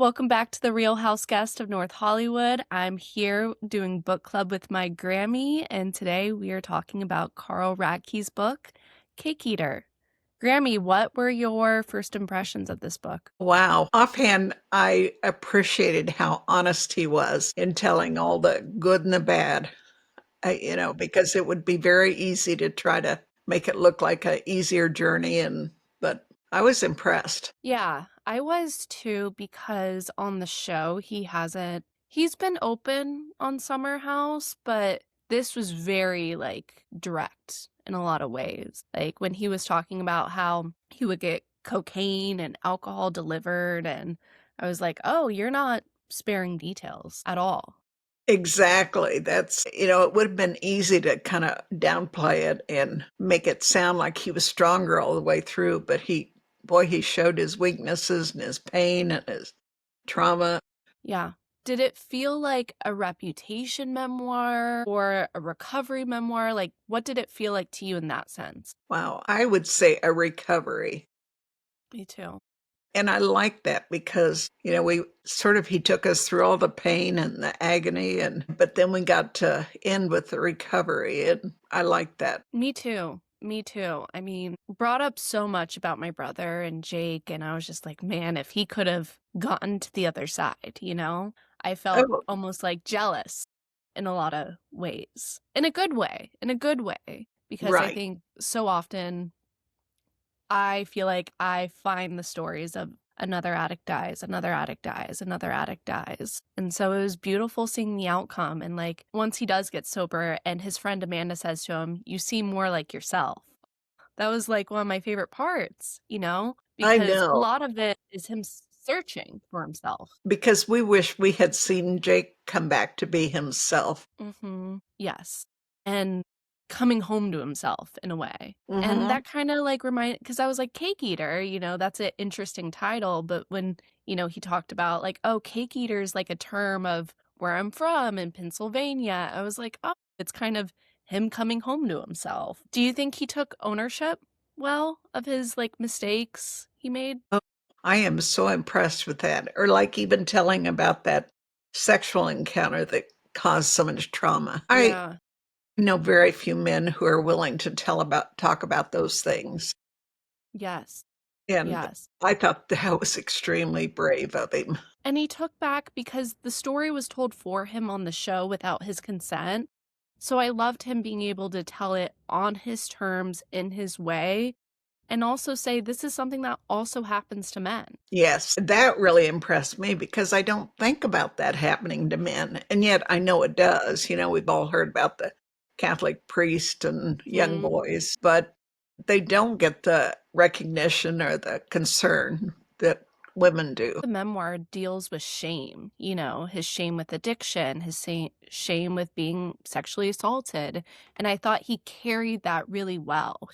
Welcome back to the Real House Guest of North Hollywood. I'm here doing book club with my Grammy, and today we are talking about Carl Radkes' book, Cake Eater. Grammy, what were your first impressions of this book? Wow. Offhand, I appreciated how honest he was in telling all the good and the bad, because it would be very easy to try to make it look like a easier journey but I was impressed. Yeah, I was too, because on the show he's been open on Summer House, but this was very direct in a lot of ways. Like when he was talking about how he would get cocaine and alcohol delivered, and I was like, "Oh, you're not sparing details at all." Exactly. It would have been easy to kind of downplay it and make it sound like he was stronger all the way through, but he showed his weaknesses and his pain and his trauma. Yeah. Did it feel like a reputation memoir or a recovery memoir? Like, what did it feel like to you in that sense? Wow. I would say a recovery. Me too. And I like that because, he took us through all the pain and the agony but then we got to end with the recovery and I like that. Me too. Me too. I mean, brought up so much about my brother and Jake, and I was just like, man, if he could have gotten to the other side, you know? I felt Oh, almost like jealous in a lot of ways. In a good way. Because I right. think so often I feel like I find the stories of another addict dies, another addict dies, another addict dies. And so it was beautiful seeing the outcome. And like once he does get sober and his friend Amanda says to him, "You seem more like yourself." That was like one of my favorite parts, I because a know lot of it is him searching for himself. because we wish we had seen Jake come back to be himself. Yes. And coming home to himself in a way. And Hmm. that kind of like because I was like, Cake Eater, that's an interesting title. But when, he talked about like, oh, Cake Eater is like a term of where I'm from in Pennsylvania, I was like, oh, it's kind of him coming home to himself. Do you think he took ownership of his like mistakes he made? Oh, I am so impressed with that. Or like even telling about that sexual encounter that caused so much trauma. I Yeah. know very few men who are willing to talk about those things. Yes. And Yes. I thought that was extremely brave of him. And he took back because the story was told for him on the show without his consent. So I loved him being able to tell it on his terms, in his way, and also say this is something that also happens to men. Yes, that really impressed me because I don't think about that happening to men. And yet I know it does. We've all heard about the Catholic priest and young Hmm. boys, but they don't get the recognition or the concern that women do. The memoir deals with shame, his shame with addiction, his shame with being sexually assaulted. And I thought he carried that really well,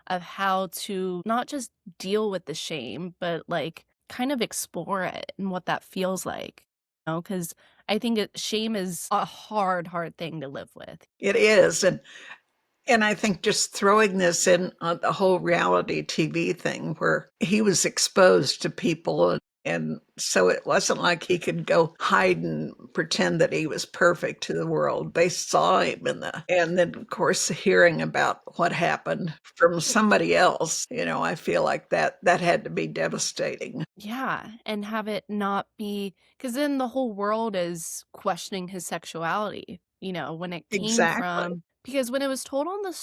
of how to not just deal with the shame, but like kind of explore it and what that feels like, because I think shame is a hard, hard thing to live with. It is. And I think just throwing this in on the whole reality TV thing where he was exposed to people and so it wasn't like he could go hide and pretend that he was perfect to the world. They saw him and then of course hearing about what happened from somebody else, I feel like that had to be devastating. Yeah, and have it not be because then the whole world is questioning his sexuality, when it came Exactly. from because when it was told on the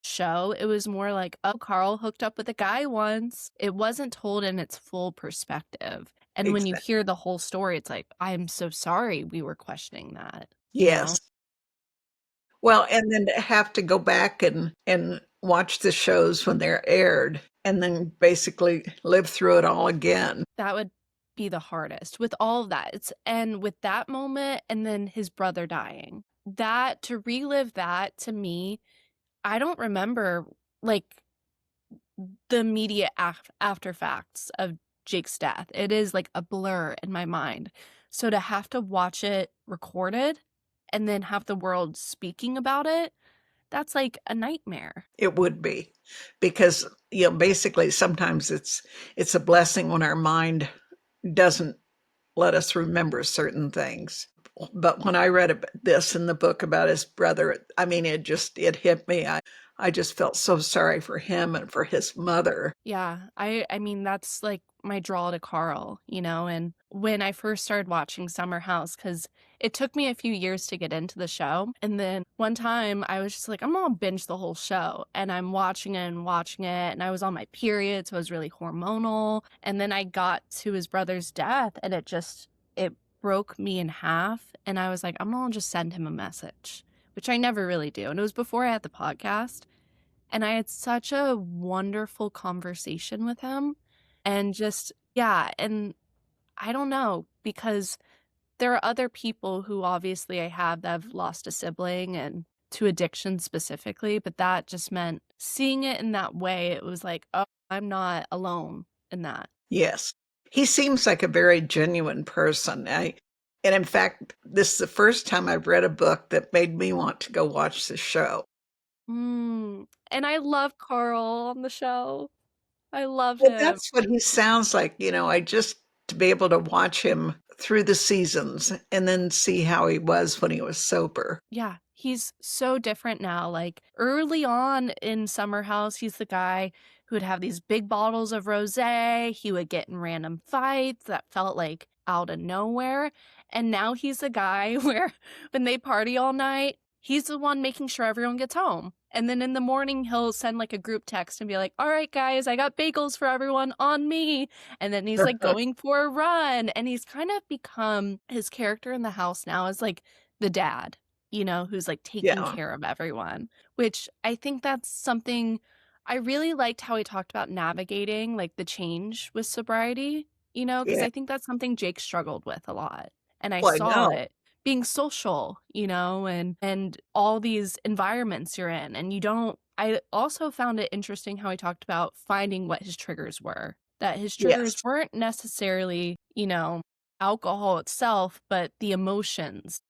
show, it was more like, oh, Carl hooked up with a guy once. It wasn't told in its full perspective. And when you Exactly. hear the whole story, it's like, I'm so sorry we were questioning that. Yes. Well, and then to have to go back and watch the shows when they're aired, and then basically live through it all again. That would be the hardest with all of that. And with that moment and then his brother dying. That to relive that to me, I don't remember like the immediate after facts of Jake's death. It is like a blur in my mind. So to have to watch it recorded and then have the world speaking about it, that's like a nightmare. It would be because, basically sometimes it's a blessing when our mind doesn't let us remember certain things. But when I read this in the book about his brother, I mean, it hit me. I just felt so sorry for him and for his mother. Yeah, I mean, that's, like, my draw to Carl, and when I first started watching Summer House, because it took me a few years to get into the show, and then one time I was just like, "I'm gonna binge the whole show," and I'm watching it and watching it, and I was on my period, so I was really hormonal, and then I got to his brother's death, and it broke me in half, and I was like, "I'm gonna just send him a message," which I never really do, and it was before I had the podcast, and I had such a wonderful conversation with him and just yeah, and I don't know, because there are other people who obviously I have that have lost a sibling and to addiction specifically, but that just meant seeing it in that way, it was like, "Oh, I'm not alone in that." Yes. He seems like a very genuine person. And in fact, this is the first time I've read a book that made me want to go watch the show. And I love Carl on the show. I love Well, him. that's what he sounds like, I just to be able to watch him through the seasons and then see how he was when he was sober. Yeah, he's so different now. Like early on in Summer House, he's the guy who would have these big bottles of rosé. He would get in random fights that felt like out of nowhere. And now he's the guy where when they party all night, he's the one making sure everyone gets home. And then in the morning, he'll send like a group text and be like, "All right, guys, I got bagels for everyone on me." And then he's like going for a run. And he's kind of become his character in the house now is like the dad, who's like taking Yeah. care of everyone, which I think that's something I really liked how he talked about navigating like the change with sobriety, because Yeah. I think that's something Jake struggled with a lot. And I Well, I saw know. it being social, and all these environments you're in. And you don't, I also found it interesting how he talked about finding what his triggers were, that his triggers Yes. weren't necessarily, alcohol itself, but the emotions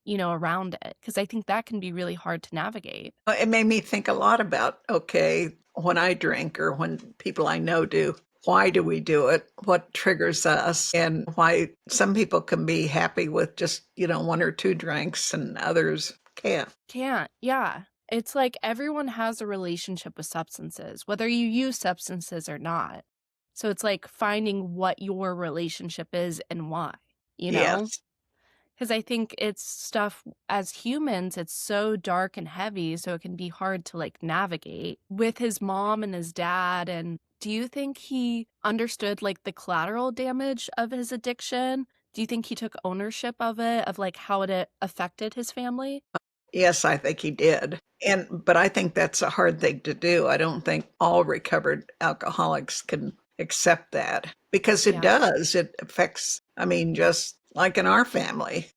around it, because I think that can be really hard to navigate. It made me think a lot about, okay, when I drink or when people I know do, why do we do it? What triggers us? And why some people can be happy with just, one or two drinks and others can't. Can't, yeah. It's like everyone has a relationship with substances, whether you use substances or not. So it's like finding what your relationship is and why, you know? Yes. Because I think it's stuff as humans, it's so dark and heavy, so it can be hard to like navigate with his mom and his dad. And do you think he understood like the collateral damage of his addiction? Do you think he took ownership of it, of like how it affected his family? Yes, I think he did. But I think that's a hard thing to do. I don't think all recovered alcoholics can accept that because it Yeah. does. It affects, I mean, just like in our family,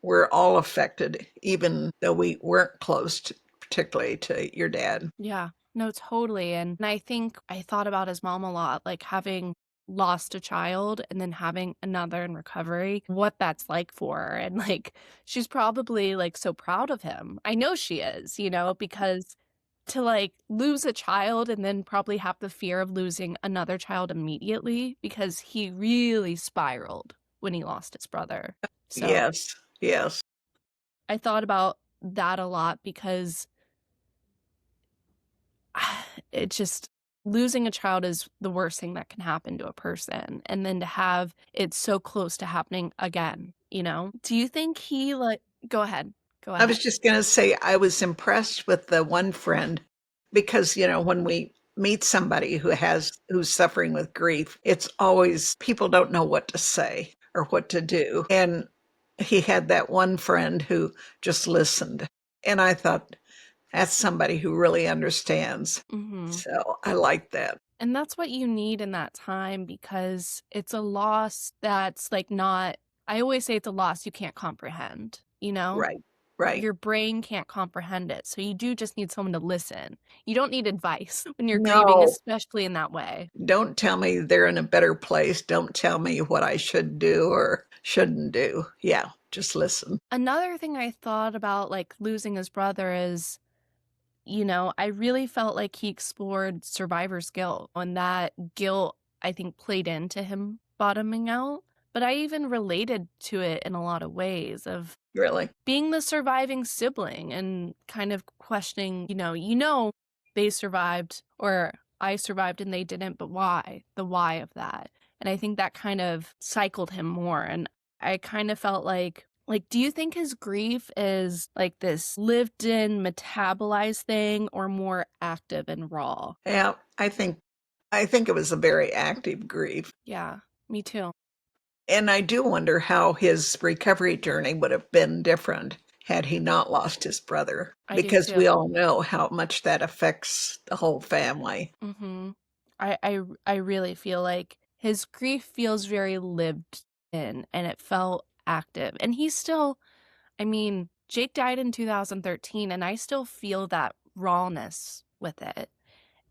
we're all affected, even though we weren't close to, particularly to your dad. Yeah. No, totally. And I think I thought about his mom a lot, like having lost a child and then having another in recovery, what that's like for her. And like, she's probably like so proud of him. I know she is, because to like lose a child and then probably have the fear of losing another child immediately because he really spiraled when he lost his brother. So Yes, yes. I thought about that a lot because it just losing a child is the worst thing that can happen to a person, and then to have it so close to happening again, Do you think he, like go ahead. Go I was ahead. just going to say, I was impressed with the one friend because, when we meet somebody who's suffering with grief, it's always people don't know what to say or what to do. And he had that one friend who just listened. And I thought, that's somebody who really understands. Mhm. So I like that. And that's what you need in that time because it's a loss that's, like, not I always say it's a loss you can't comprehend, Right. Right. Your brain can't comprehend it, so you do just need someone to listen. You don't need advice when you're grieving, No, especially in that way. don't tell me they're in a better place. Don't tell me what I should do or shouldn't do. Yeah, just listen. Another thing I thought about, like, losing his brother is, I really felt like he explored survivor's guilt, and that guilt, I think, played into him bottoming out. but I even related to it in a lot of ways of Really? being the surviving sibling and kind of questioning, they survived or I survived and they didn't, but why? The why of that. And I think that kind of cycled him more. And I kind of felt like, do you think his grief is like this lived in, metabolized thing or more active and raw? Yeah, I think it was a very active grief. Yeah, me too. And I do wonder how his recovery journey would have been different had he not lost his brother, I do because too. we all know how much that affects the whole family. Mm-hmm. I really feel like his grief feels very lived in and it felt active. And he's still, I mean, Jake died in 2013 and I still feel that rawness with it.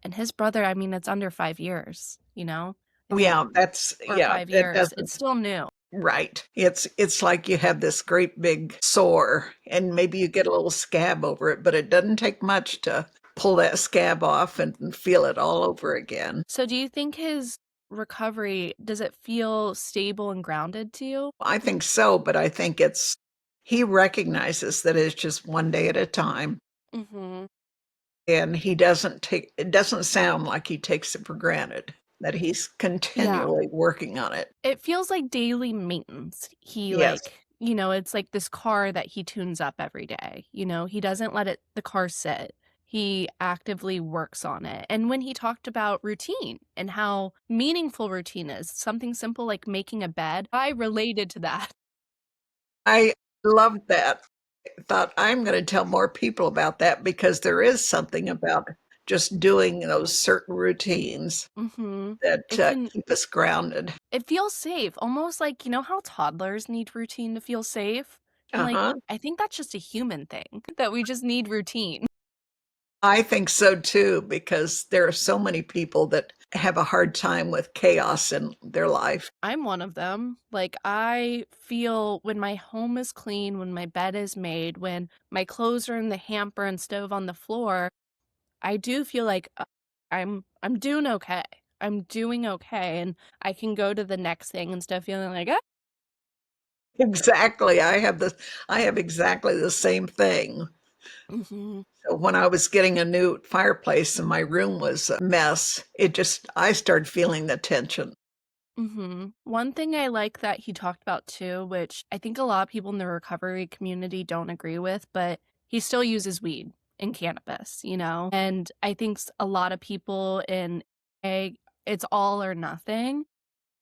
And his brother, I mean, it's under 5 years, I think, Yeah, that's or yeah, five that years. It's doesn't still new. right. It's like you have this great big sore and maybe you get a little scab over it, but it doesn't take much to pull that scab off and feel it all over again. So do you think his recovery, does it feel stable and grounded to you? I think so, but I think it's he recognizes that it's just one day at a time, Mm-hmm. and it doesn't sound like he takes it for granted that he's Yeah. continually working on it. It feels like daily maintenance. He Yes, it's like this car that he tunes up every day. He doesn't let the car sit. He actively works on it. And when he talked about routine and how meaningful routine is, something simple like making a bed, I related to that. I loved that. Thought I'm gonna tell more people about that because there is something about just doing those certain routines Mhm. that, It can keep us grounded. it feels safe, almost like, how toddlers need routine to feel safe? And like Uh-huh. I think that's just a human thing that we just need routine. I think so too, because there are so many people that have a hard time with chaos in their life. I'm one of them. Like, I feel when my home is clean, when my bed is made, when my clothes are in the hamper and stove on the floor, I do feel like I'm doing okay. I'm doing okay, and I can go to the next thing instead of feeling like, ah. Exactly. I have exactly the same thing. Mhm. So when I was getting a new fireplace and my room was a mess, I started feeling the tension. One thing I like that he talked about too, which I think a lot of people in the recovery community don't agree with, but he still uses weed and cannabis. And I think a lot of people in it's all or nothing.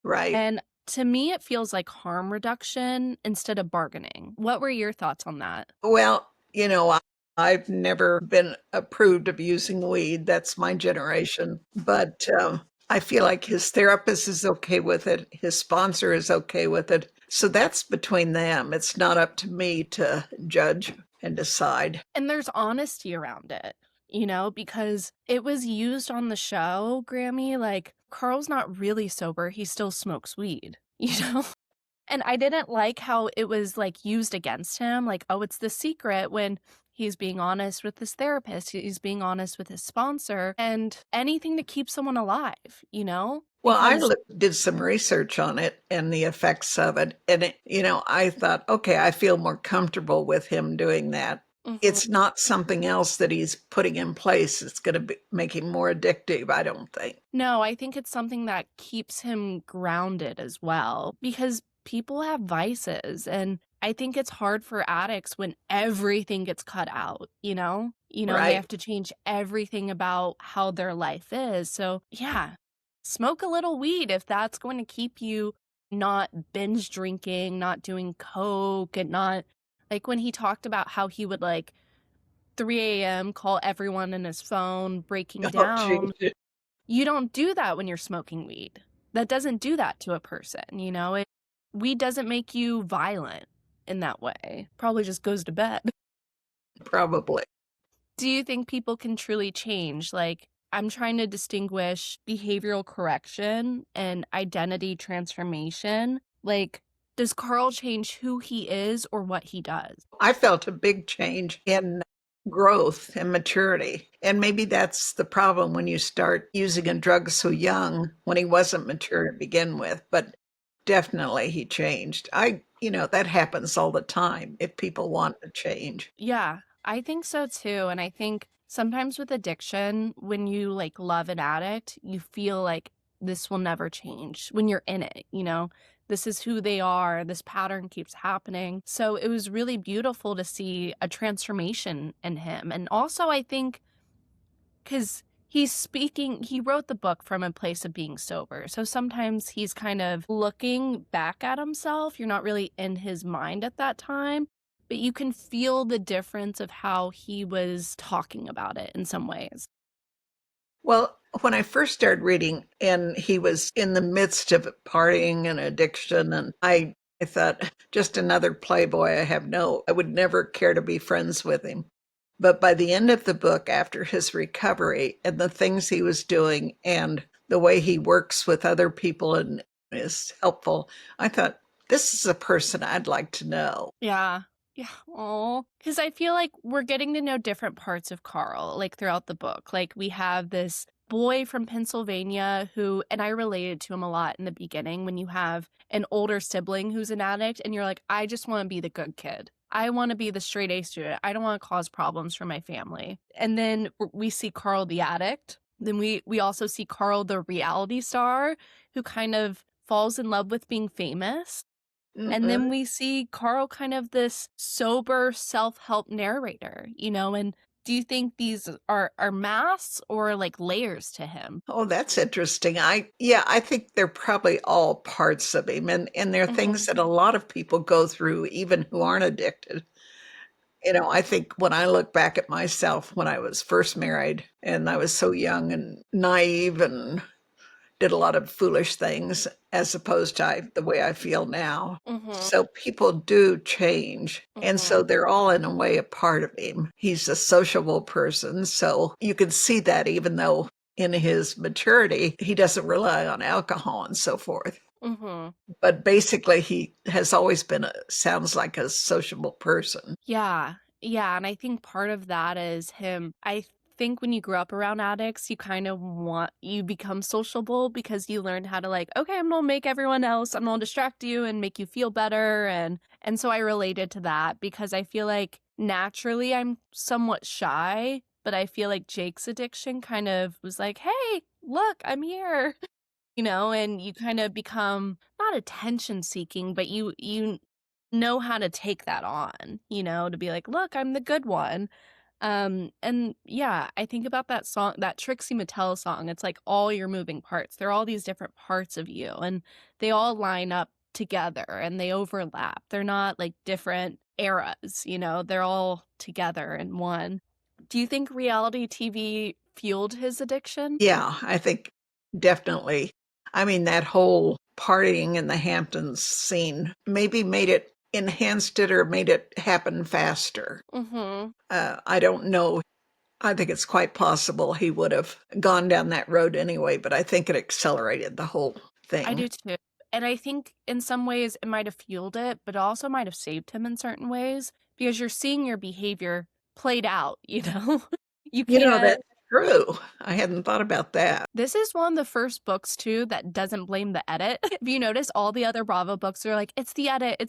Right. And to me, it feels like harm reduction instead of bargaining. What were your thoughts on that? Well, I've never been approved of using weed. That's my generation. But I feel like his therapist is okay with it. His sponsor is okay with it. So that's between them. It's not up to me to judge and decide. And there's honesty around it, because it was used on the show, Grammy. Like, Carl's not really sober. He still smokes weed? And I didn't like how it was like used against him. Like, oh, it's the secret when he's being honest with his therapist, he's being honest with his sponsor, and anything to keep someone alive? Well, Because, did some research on it and the effects of it. And, I thought, okay, I feel more comfortable with him doing that. mhm. It's not something else that he's putting in place. It's going to make him more addictive, I don't think. No, I think it's something that keeps him grounded as well because people have vices and I think it's hard for addicts when everything gets cut out? And they Right. have to change everything about how their life is. So, yeah, smoke a little weed if that's going to keep you not binge drinking, not doing coke, and not like when he talked about how he would like 3 a.m. call everyone in his phone, breaking Oh, geez. down. You don't do that when you're smoking weed. That doesn't do that to a person? Weed doesn't make you violent in that way. Probably just goes to bed. Probably. Do you think people can truly change? Like, I'm trying to distinguish behavioral correction and identity transformation. Like, does Carl change who he is or what he does? I felt a big change in growth and maturity. And maybe that's the problem when you start using a drug so young when he wasn't mature to begin with. But definitely he changed. That happens all the time if people want to change. Yeah, I think so too. And I think sometimes with addiction, when you like love an addict, you feel like this will never change when you're in it, you know? This is who they are. This pattern keeps happening. So it was really beautiful to see a transformation in him. And also, I think because he wrote the book from a place of being sober. So sometimes he's kind of looking back at himself. You're not really in his mind at that time, but you can feel the difference of how he was talking about it in some ways. Well, when I first started reading and he was in the midst of partying and addiction, and I thought, just another playboy. I would never care to be friends with him. But by the end of the book, after his recovery and the things he was doing and the way he works with other people and is helpful, I thought, this is a person I'd like to know. Yeah. Yeah. Oh, because I feel like we're getting to know different parts of Carl, like throughout the book. Like we have this boy from Pennsylvania who, and I related to him a lot in the beginning when you have an older sibling who's an addict and you're like, I just want to be the good kid. I want to be the straight A student. I don't want to cause problems for my family. And then we see Carl the addict. Then we also see Carl the reality star who kind of falls in love with being famous. And then Mhm. we see Carl kind of this sober self-help narrator, you know, and do you think these are masks or like layers to him? Oh, that's interesting. I think they're probably all parts of him, and they're things Mhm. that a lot of people go through even who aren't addicted. I think when I look back at myself when I was first married and I was so young and naive and did a lot of foolish things as opposed to the way I feel now. Mhm. So people do change. And so Mhm. they're all in a way a part of him. He's a sociable person. So you can see that even though in his maturity, he doesn't rely on alcohol and so forth. Mhm. But basically, he has always been sounds like a sociable person. Yeah. Yeah, and I think part of that is him. I think when you grow up around addicts, you become sociable because you learn how to like, okay, I'm gonna make everyone else, I'm gonna distract you and make you feel better. And so I related to that because I feel like naturally I'm somewhat shy, but I feel like Jake's addiction kind of was like, hey, look, I'm here. You know, and you kind of become not attention seeking, but you know how to take that on, you know, to be like, "Look, I'm the good one." And yeah, I think about that song, that Trixie Mattel song. It's like all your moving parts. They're all these different parts of you, and they all line up together and they overlap. They're not like different eras, you know, they're all together in one. Do you think reality TV fueled his addiction? Yeah, I think definitely. I mean, that whole partying in the Hamptons scene maybe enhanced it or made it happen faster. Mhm. I don't know. I think it's quite possible he would have gone down that road anyway, but I think it accelerated the whole I thing. do too. And I think in some ways it might have fueled it, but also might have saved him in certain ways because you're seeing your behavior played out, you know? You can't. That's true. I hadn't thought about that. This is one of the first books too that doesn't blame the edit. If you notice, all the other Bravo books are like, it's the edit.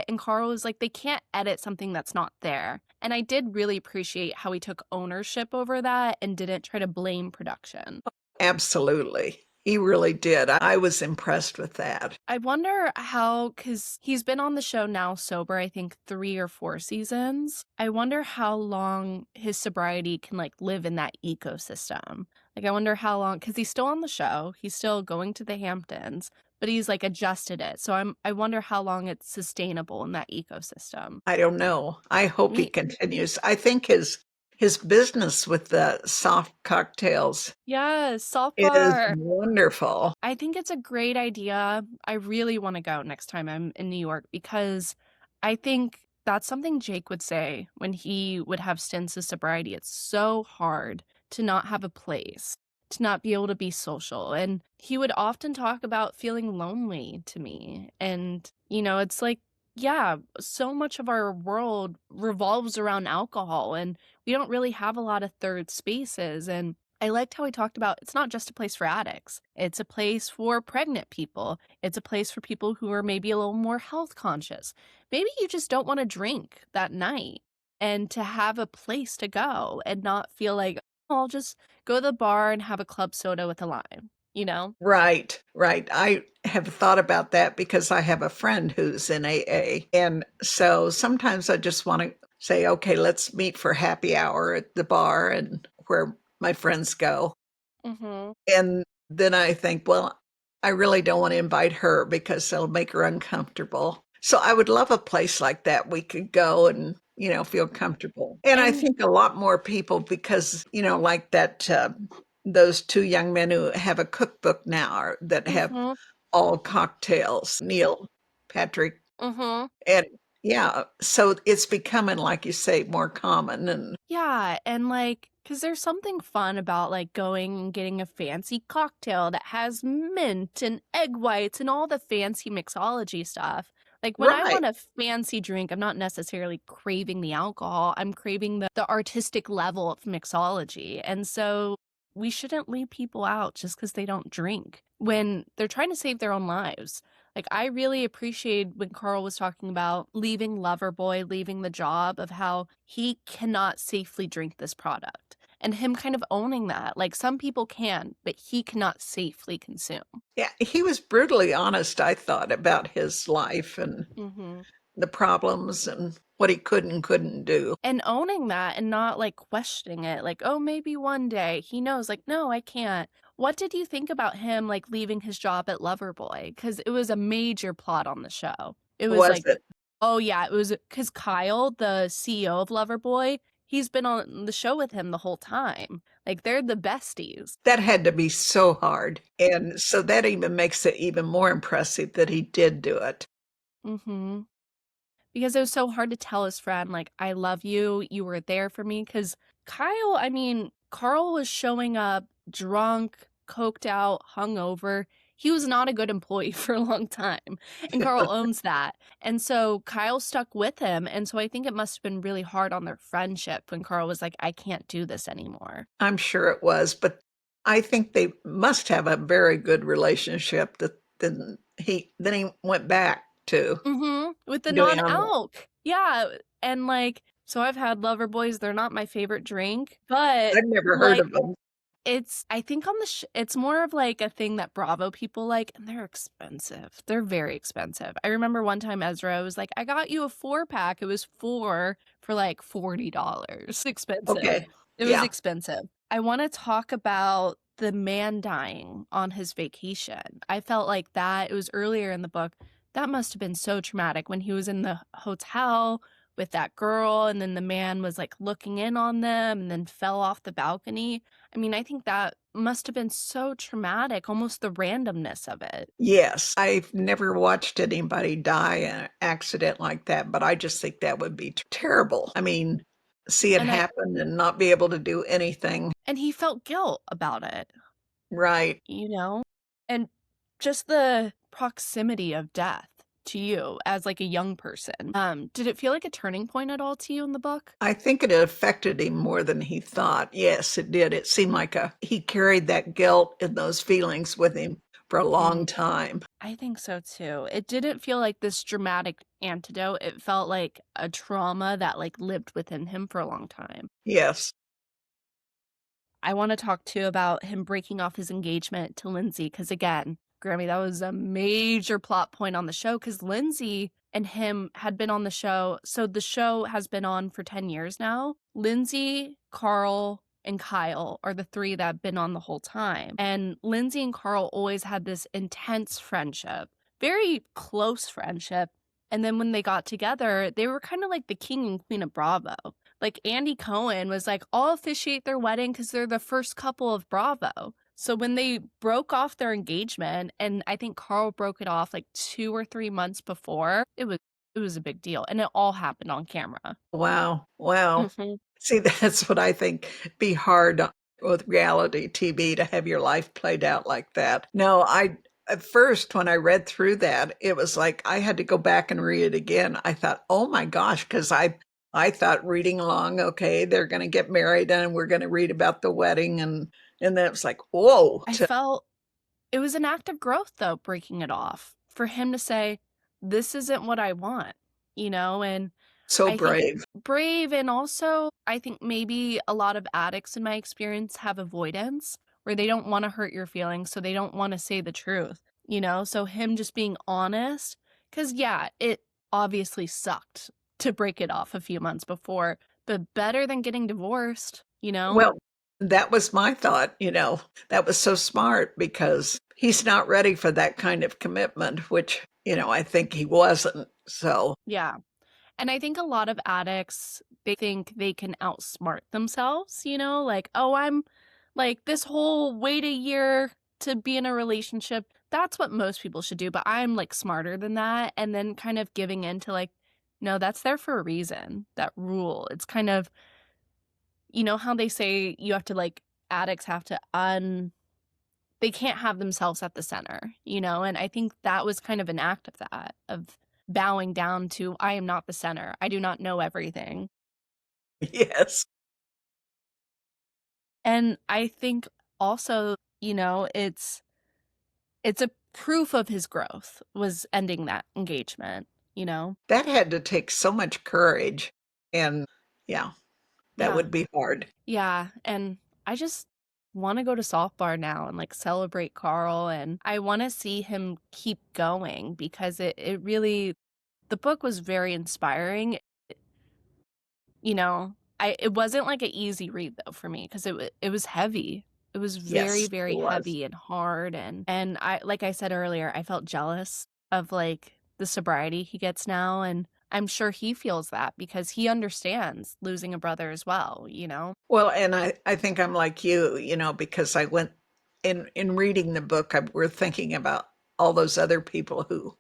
And Carl was like, they can't edit something that's not there. And I did really appreciate how he took ownership over that and didn't try to blame production. Absolutely. He really did. I was impressed with that. I wonder how, because he's been on the show now sober, I think 3 or 4 seasons. I wonder how long his sobriety can like live in that ecosystem. Like, I wonder how long, because he's still on the show, he's still going to the Hamptons, but he's like adjusted it. So I wonder how long it's sustainable in that ecosystem. I don't know. I hope he Me, continues. I think his business with the soft cocktails yes, soft is bar. wonderful. I think it's a great idea. I really want to go next time I'm in New York because I think that's something Jake would say when he would have stints of sobriety. It's so hard to not have a place, to not be able to be social. And he would often talk about feeling lonely to me. And, you know, it's like, yeah, so much of our world revolves around alcohol and we don't really have a lot of third spaces. And I liked how he talked about it's not just a place for addicts. It's a place for pregnant people. It's a place for people who are maybe a little more health conscious. Maybe you just don't want to drink that night and to have a place to go and not feel like, "Oh, I'll just go to the bar and have a club soda with a lime, you know?" Right, right. I have thought about that because I have a friend who's in AA. And so sometimes I just want to say, okay, let's meet for happy hour at the bar and where my friends go. Mhm. And then I think, well, I really don't want to invite her because it'll make her uncomfortable. So I would love a place like that we could go and, feel comfortable. And I And think a lot more people because, like that, those two young men who have a cookbook now that have mhm. all cocktails, Neil, Patrick, Mhm. and yeah, so it's becoming, like you say, more common. And Yeah, and, like, cause there's something fun about, like, going and getting a fancy cocktail that has mint and egg whites and all the fancy mixology stuff. Like, when I right. want a fancy drink, I'm not necessarily craving the alcohol, I'm craving the artistic level of mixology, and so we shouldn't leave people out just because they don't drink when they're trying to save their own lives. Like, I really appreciate when Carl was talking about leaving Loverboy, leaving the job, of how he cannot safely drink this product, and him kind of owning that. Like, some people can, but he cannot safely consume. Yeah, he was brutally honest, I thought, about his life and Mhm. the problems and what he could and couldn't do. And owning that and not, like, questioning it, like, "Oh, maybe one day." He knows, like, "No, I can't." What did you think about him, like, leaving his job at Loverboy? Because it was a major plot on the show. It was Was like, it? oh, yeah, it was because Kyle, the CEO of Loverboy, he's been on the show with him the whole time. Like, they're the besties. That had to be so hard. And so that even makes it even more impressive that he did do it. Mhm. Because it was so hard to tell his friend, like, "I love you, you were there for me." Because Kyle, I mean, Carl was showing up drunk, coked out, hungover. He was not a good employee for a long time, and Carl owns that. And so Kyle stuck with him, and so I think it must have been really hard on their friendship when Carl was like, "I can't do this anymore." I'm sure it was, but I think they must have a very good relationship that then he went back to Mhm, with the doing on the non-alc. Yeah, and, like, so I've had Lover Boys, they're not my favorite drink, but, I've never heard like, of them. it's I think on the it's more of, like, a thing that Bravo people like, and they're expensive. They're very expensive. I remember one time Ezra was like, "I got you a 4-pack." It was 4 for, like, $40. Expensive. Okay. It was Yeah. expensive. I wanna talk about the man dying on his vacation. I felt like that it was earlier in the book. That must have been so traumatic when he was in the hotel with that girl, and then the man was, like, looking in on them and then fell off the balcony. I mean, I think that must have been so traumatic, almost the randomness of it. Yes. I've never watched anybody die in an accident like that, but I just think that would be terrible. I mean, see it And I happen and not be able to do anything. and he felt guilt about it, Right. you know? And just the proximity of death to you as, like, a young person. Did it feel like a turning point at all to you in the book? I think it affected him more than he thought. Yes, it did. It seemed like he carried that guilt and those feelings with him for a long Mm, time. I think so too. It didn't feel like this dramatic antidote. It felt like a trauma that, like, lived within him for a long time. Yes. I wanna talk too about him breaking off his engagement to Lindsay, because again, Grammy, that was a major plot point on the show. Because Lindsay and him had been on the show, so the show has been on for 10 years now. Lindsay, Carl, and Kyle are the 3 that have been on the whole time, and Lindsay and Carl always had this intense friendship, very close friendship, and then when they got together, they were kinda like the king and queen of Bravo. Like, Andy Cohen was like, "I'll officiate their wedding because 'cause they're the first couple of Bravo." So when they broke off their engagement, and I think Carl broke it off, like, 2 or 3 months before, it was a big deal, and it all happened on camera. Wow. Wow. Mhm. See, that's what I think be hard with reality TV to have your life played out like that. No, at first when I read through that, it was like I had to go back and read it again. I thought, "Oh my gosh," because I thought reading along, okay, they're gonna get married and we're gonna read about the wedding and And then it's like, whoa, I felt it was an act of growth, though, breaking it off. For him to say, "This isn't what I want," you know, and so I think brave. brave, and also I think maybe a lot of addicts in my experience have avoidance where they don't wanna hurt your feelings, so they don't wanna say the truth, you know? So him just being honest, because yeah, it obviously sucked to break it off a few months before, but better than getting divorced, you know? Well, that was my thought, that was so smart because he's not ready for that kind of commitment, which, I think he wasn't. So, Yeah. And I think a lot of addicts, they think they can outsmart themselves, you know, like, oh, I'm like this whole wait a year to be in a relationship. That's what most people should do. But I'm like smarter than that. And then kind of giving in to like, no, that's there for a reason. That rule. It's kind of, you know, how they say you have to like, addicts have to they can't have themselves at the center, you know? And I think that was kind of an act of that, of bowing down to, I am not the center. I do not know everything. yes, And I think also, you know, it's a proof of his growth was ending that engagement, you know? that had to take so much courage. And yeah, that Yeah. would be hard. Yeah. And I just want to go to softball now and like celebrate Carl, and I want to see him keep going because it really the book was very inspiring. You know, it wasn't like an easy read though for me because it was heavy. It was very, Yes, it very was. heavy and hard, and I like I said earlier, I felt jealous of like the sobriety he gets now, and I'm sure he feels that because he understands losing a brother as well, you know? Well, and I think I'm like you, because I went in reading the book, we're thinking about all those other people who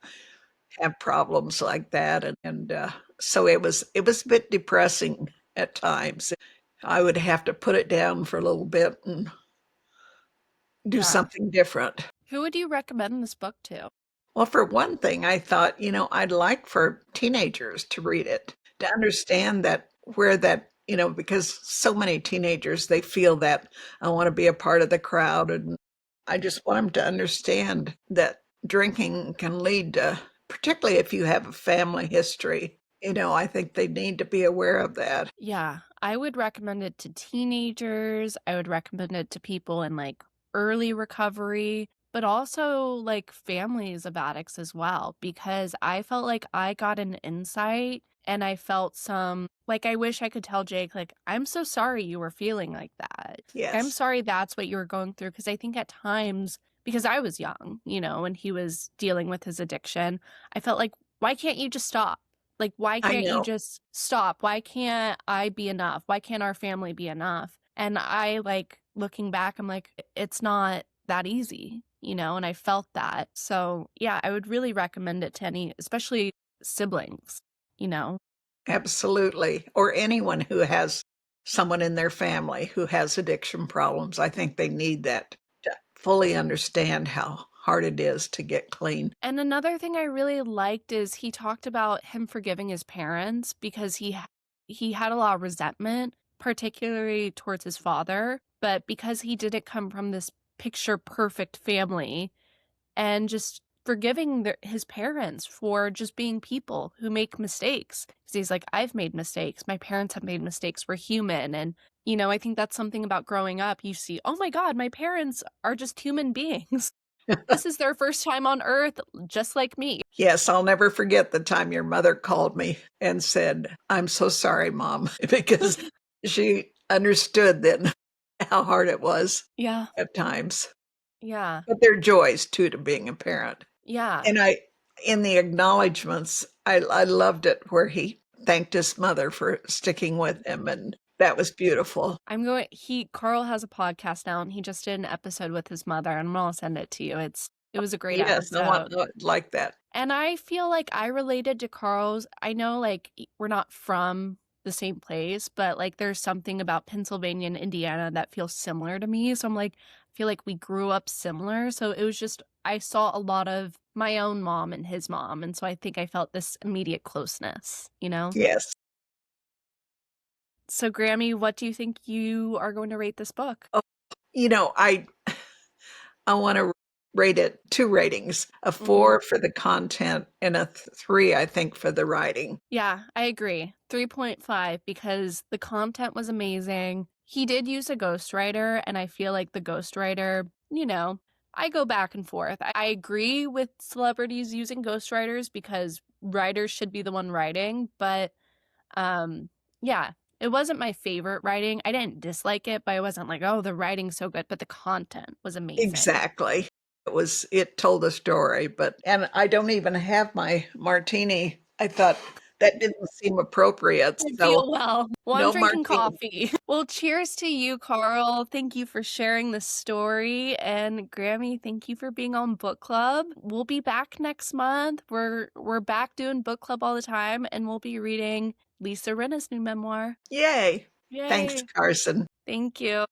have problems like that, and so it was a bit depressing at times. I would have to put it down for a little bit and do Yeah. something different. Who would you recommend this book to? Well, for one thing, I thought, I'd like for teenagers to read it, to understand that where that, because so many teenagers, they feel that I want to be a part of the crowd. And I just want them to understand that drinking can lead to, particularly if you have a family history, I think they need to be aware of that. Yeah, I would recommend it to teenagers. I would recommend it to people in like early recovery, but also like families of addicts as well, because I felt like I got an insight and I felt like I wish I could tell Jake, like, I'm so sorry you were feeling like that. Like, I'm Yes, sorry that's what you were going through. Cause I think at times, because I was young, you know, and he was dealing with his addiction, I felt like, why can't you just stop? Like, why I can't you know. just stop? Why can't I be enough? Why can't our family be enough? And I like looking back, I'm like, it's not that easy, you know, and I felt that. So, yeah, I would really recommend it to any, especially siblings, you know. Absolutely. Or anyone who has someone in their family who has addiction problems. I think they need that to fully understand how hard it is to get clean. And another thing I really liked is he talked about him forgiving his parents because he had a lot of resentment, particularly towards his father, but because he didn't come from this picture perfect family, and just forgiving his parents for just being people who make mistakes. Because he's like, I've made mistakes. My parents have made mistakes. We're human. And, you know, I think that's something about growing up. You see, oh my God, my parents are just human beings. This is their first time on earth, just like me. Yes, I'll never forget the time your mother called me and said, "I'm so sorry, Mom," because she understood then how hard it was Yeah. at times. Yeah. But there are joys too to being a parent. Yeah. And in the acknowledgments, I loved it where he thanked his mother for sticking with him, and that was beautiful. Carl has a podcast now and he just did an episode with his mother, and I'll send it to you. It was a great Yes, episode. I would like that. And I feel like I related to Carl's. I know, like, we're not from the same place, but like, there's something about Pennsylvania and Indiana that feels similar to me. So I'm like, I feel like we grew up similar. So it was just, I saw a lot of my own mom and his mom. And so I think I felt this immediate closeness, you know? Yes. So, Grammy, what do you think you are going to rate this book? You know, I wanna rate it 2 ratings, a Mhm. 4 for the content and a 3, I think, for the writing. Yeah, I agree. 3.5 because the content was amazing. He did use a ghostwriter, and I feel like the ghostwriter, I go back and forth. I agree with celebrities using ghostwriters because writers should be the one writing, but um yeah, it wasn't my favorite writing. I didn't dislike it, but I wasn't like, "Oh, the writing's so good," but the content was amazing. Exactly. It told a story, and I don't even have my martini. I thought that didn't seem appropriate, I so feel well. Well, I'm no drinking martini. coffee. Well, cheers to you, Carl. Thank you for sharing the story. And Grammy, thank you for being on book club. We'll be back next month. We're back doing book club all the time, and we'll be reading Lisa Rinna's new memoir. Yay. Thanks, Yay. Carson. Thank you.